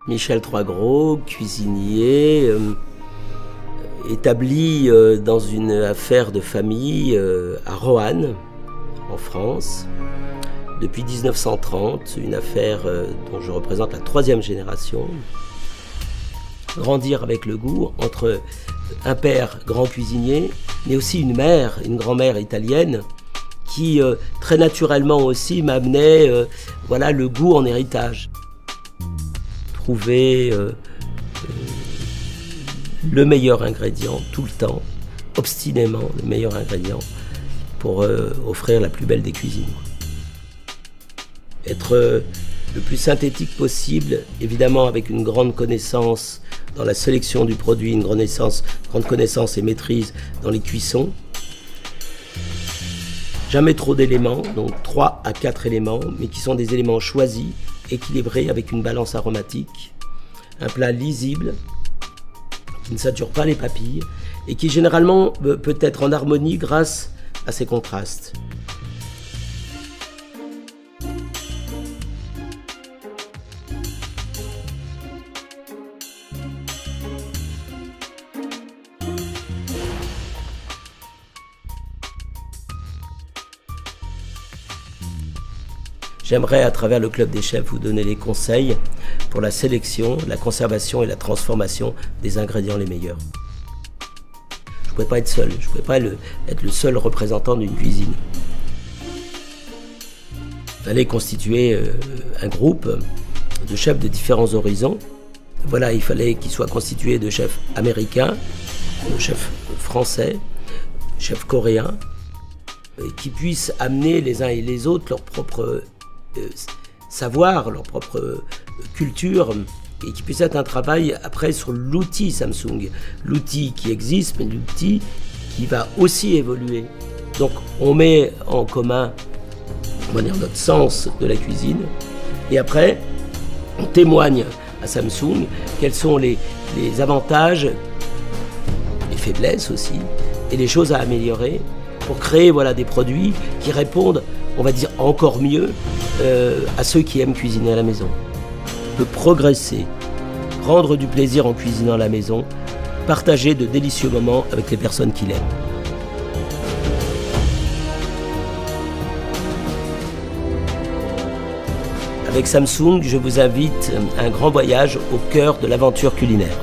Michel Troisgros, cuisinier, établi dans une affaire de famille à Roanne, en France, depuis 1930, une affaire dont je représente la 3e génération. Grandir avec le goût entre un père grand cuisinier, mais aussi une mère, une grand-mère italienne, qui très naturellement aussi m'amenait voilà, le goût en héritage. Trouver le meilleur ingrédient tout le temps, obstinément le meilleur ingrédient pour offrir la plus belle des cuisines. Être le plus synthétique possible, évidemment avec une grande connaissance dans la sélection du produit, une grande connaissance et maîtrise dans les cuissons. Jamais trop d'éléments, donc 3 à 4 éléments, mais qui sont des éléments choisis, équilibrés avec une balance aromatique. Un plat lisible, qui ne sature pas les papilles, et qui généralement peut être en harmonie grâce à ses contrastes. J'aimerais, à travers le Club des Chefs, vous donner des conseils pour la sélection, la conservation et la transformation des ingrédients les meilleurs. Je ne pouvais pas être seul, je ne pouvais pas être le seul représentant d'une cuisine. Il fallait constituer un groupe de chefs de différents horizons. Voilà, il fallait qu'il soit constitué de chefs américains, de chefs français, de chefs coréens, et qui puissent amener les uns et les autres leur propre savoir, leur propre culture, et qui puisse être un travail après sur l'outil Samsung. L'outil qui existe, mais l'outil qui va aussi évoluer. Donc on met en commun, on va dire, notre sens de la cuisine, et après on témoigne à Samsung quels sont les avantages, les faiblesses aussi, et les choses à améliorer pour créer voilà, des produits qui répondent, on va dire, encore mieux à ceux qui aiment cuisiner à la maison. On peut progresser, prendre du plaisir en cuisinant à la maison, partager de délicieux moments avec les personnes qui l'aiment. Avec Samsung, je vous invite à un grand voyage au cœur de l'aventure culinaire.